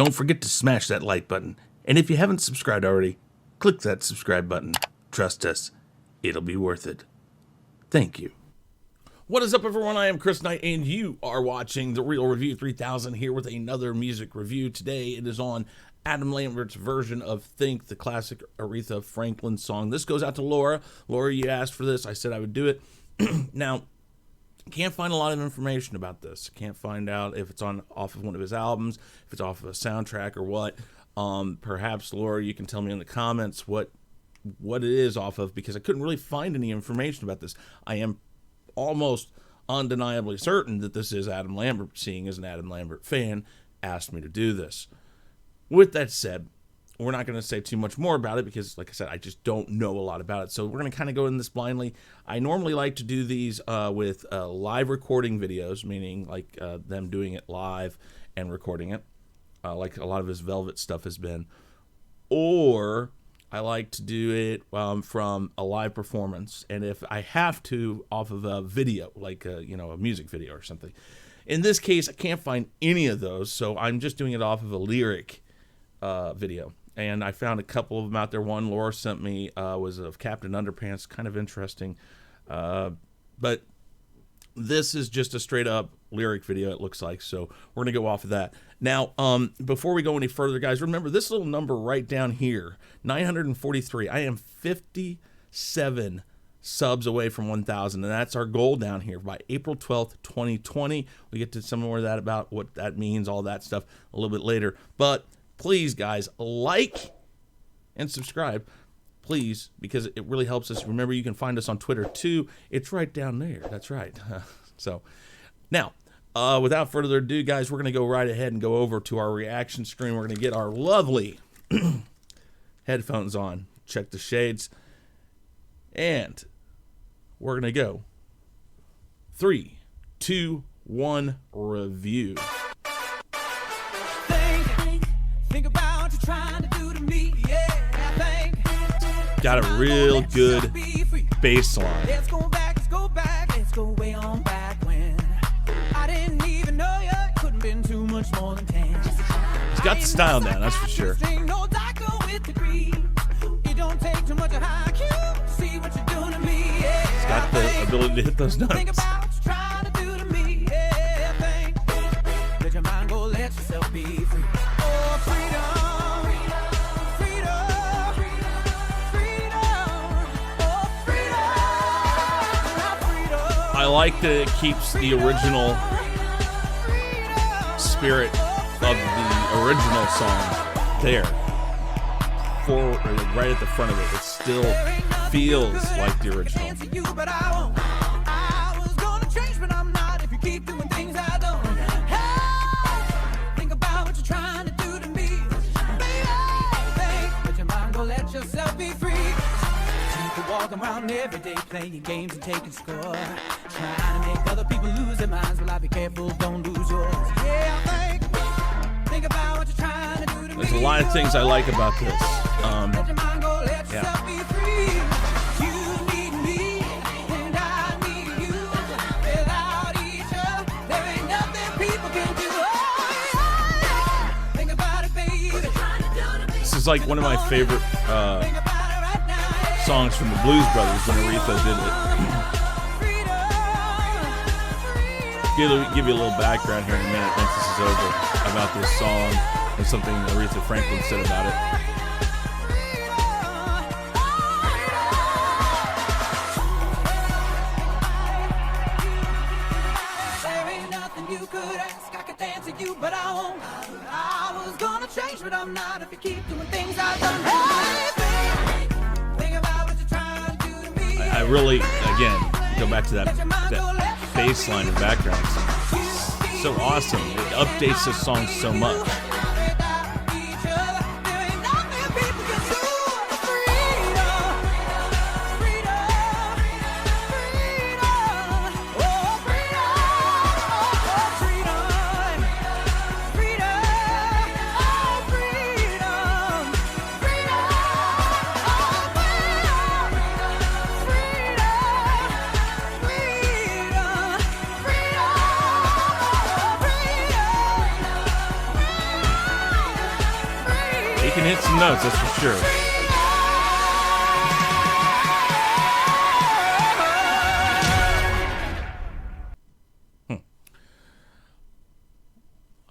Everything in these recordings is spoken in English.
don't forget to smash that like button. And if you haven't subscribed already, click that subscribe button. Trust us, it'll be worth it. Thank you. What is up, everyone? I am Chris Knight, and you are watching The Real Review 3000 here with another music review. Today, it is on Adam Lambert's version of Think, the classic Aretha Franklin song. This goes out to Laura. Laura, you asked for this. I said I would do it. Now, can't find a lot of information about this. Can't find out if it's off of one of his albums, if it's off of a soundtrack or what. Perhaps, Laura, you can tell me in the comments what it is off of, because I couldn't really find any information about this. I am almost undeniably certain that this is Adam Lambert, seeing as an Adam Lambert fan, asked me to do this. With that said, we're not going to say too much more about it because, like I said, I just don't know a lot about it. So we're going to kind of go in this blindly. I normally like to do these with live recording videos, meaning like them doing it live and recording it, like a lot of his Velvet stuff has been. Or I like to do it from a live performance, and if I have to, off of a video, like a music video or something. In this case, I can't find any of those, so I'm just doing it off of a lyric video. And I found a couple of them out there. One Laura sent me was of Captain Underpants, kind of interesting. But this is just a straight up lyric video, it looks like. So we're going to go off of that. Now, before we go any further, guys, remember this little number right down here, 943. I am 57 subs away from 1,000, and that's our goal down here. By April 12th, 2020, we get to some more of that, about what that means, all that stuff a little bit later. But please, guys, like and subscribe, please, because it really helps us. Remember, you can find us on Twitter, too. It's right down there. That's right. So, now, without further ado, guys, we're going to go right ahead and go over to our reaction stream. We're going to get our lovely headphones on, check the shades, and we're going to go 3, 2, 1, review. Think about what you're trying to do to me, yeah. Got a real good bass line. Let's go back, let's go way on back when I didn't even know you. Couldn't been too much more than 10. He's got the style now, that's for sure. It don't take too much of IQ. See what you're doing to me, yeah. He's got the ability to hit those notes. Think about what you're trying to do to me, yeah. Let your mind go, let yourself be free. Oh, freedom, freedom, freedom, oh, freedom. I like that it keeps the original spirit of the original song there, right at the front of it. It still feels like the original. Walking around every day playing games and taking score, trying to make other people lose their minds. Well, I be careful, don't lose yours. Yeah, think about what you're trying to do to me. There's a lot of things I like about this. Let your mind go, let Yeah. yourself be free. You need me, and I need you. Without each other, there ain't nothing people can do. Oh, yeah. Think about it, baby. This is like one of my favorite songs from the Blues Brothers when Aretha did it. Give you a little background here in a minute once this is over about this song and something Aretha Franklin said about it. There ain't nothing you could ask. I could dance to you, but I won't. I was gonna change, but I'm not. If you keep doing things I've done. Hey, think about what you're trying to do to me. I really, again, go back to that bass line and background. It's so awesome. It updates this song so much. can hit some notes, that's for sure.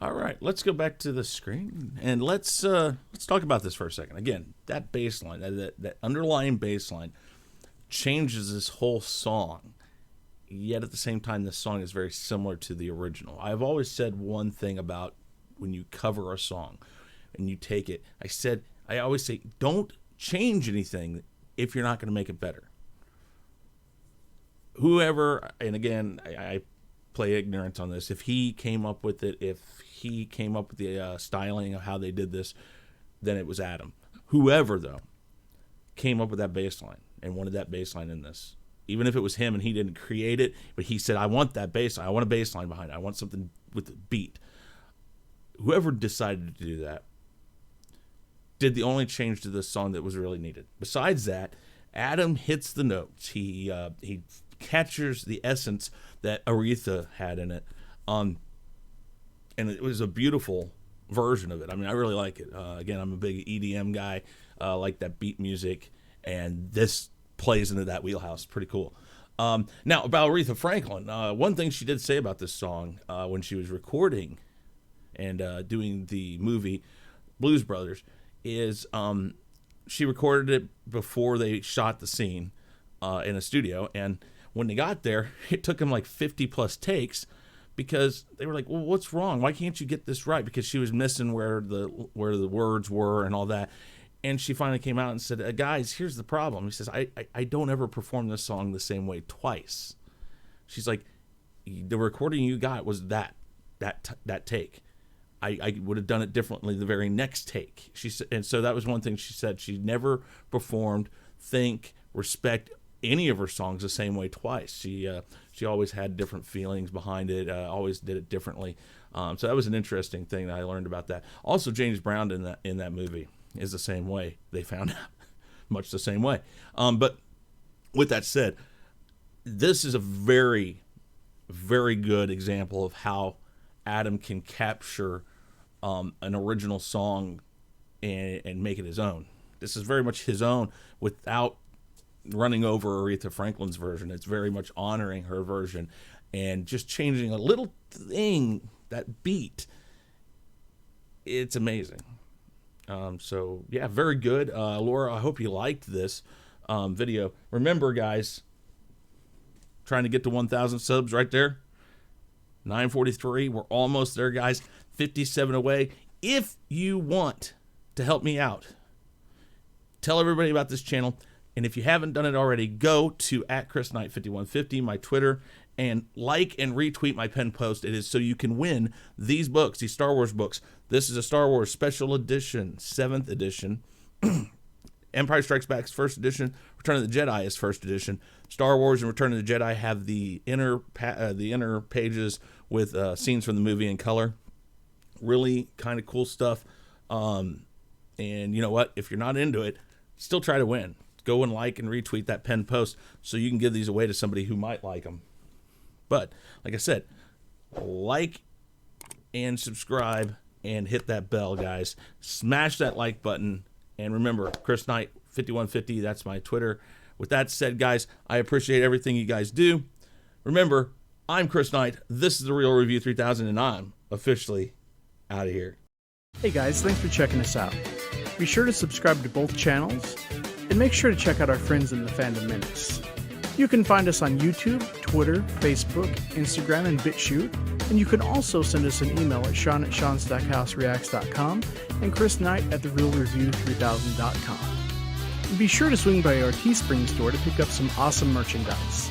All right, let's go back to the screen and let's talk about this for a second. Again, that bass line, that underlying bass line changes this whole song. Yet at the same time, this song is very similar to the original. I've always said one thing about when you cover a song and you take it. I always say, don't change anything if you're not going to make it better. Whoever, and again, I play ignorance on this. If he came up with it, if he came up with the styling of how they did this, then it was Adam. Whoever, though, came up with that bass line and wanted that bass line in this. Even if it was him and he didn't create it, but he said, I want that bass line. I want a bass line behind it. I want something with the beat. Whoever decided to do that did the only change to this song that was really needed. Besides that, Adam hits the notes. He captures the essence that Aretha had in it. And it was a beautiful version of it. I mean, I really like it. Again, I'm a big EDM guy. I like that beat music. And this plays into that wheelhouse. Pretty cool. Now, about Aretha Franklin, one thing she did say about this song when she was recording and doing the movie Blues Brothers is she recorded it before they shot the scene in a studio. And when they got there, it took them like 50 plus takes because they were like, well, what's wrong? Why can't you get this right? Because she was missing where the words were and all that. And she finally came out and said, guys, here's the problem. He says, I don't ever perform this song the same way twice. She's like, the recording you got was that take. I would have done it differently the very next take. She said, and so that was one thing she said. She never performed, respect any of her songs the same way twice. She always had different feelings behind it, always did it differently. So that was an interesting thing that I learned about that. Also, James Brown in that movie is the same way. They found out much the same way. But with that said, this is a very, very good example of how Adam can capture an original song and make it his own. This is very much his own without running over Aretha Franklin's version. It's very much honoring her version and just changing a little thing, that beat. It's amazing. So yeah, very good. Laura, I hope you liked this video. Remember, guys, trying to get to 1,000 subs right there. 943. We're almost there, guys. 57 away. If you want to help me out, tell everybody about this channel. And if you haven't done it already, go to @chrisknight5150, my Twitter, and like and retweet my pen post. It is so you can win these books, these Star Wars books. This is a Star Wars Special Edition, 7th edition. Empire Strikes Back is 1st edition. Return of the Jedi is 1st edition. Star Wars and Return of the Jedi have the inner pages with scenes from the movie in color. Really kind of cool stuff. And you know what? If you're not into it, still try to win. Go and like and retweet that pen post so you can give these away to somebody who might like them. But like I said, like and subscribe and hit that bell, guys. Smash that like button. And remember, chrisknight5150, that's my Twitter. With that said, guys, I appreciate everything you guys do. Remember, I'm Chris Knight. This is The Real Review 3000, and I'm officially out of here. Hey guys, thanks for checking us out. Be sure to subscribe to both channels, and make sure to check out our friends in the Fandom Minutes. You can find us on YouTube, Twitter, Facebook, Instagram, and BitChute, and you can also send us an email at sean@seanstackhousereacts.com and chrisknight@therealreview3000.com. And be sure to swing by our Teespring store to pick up some awesome merchandise.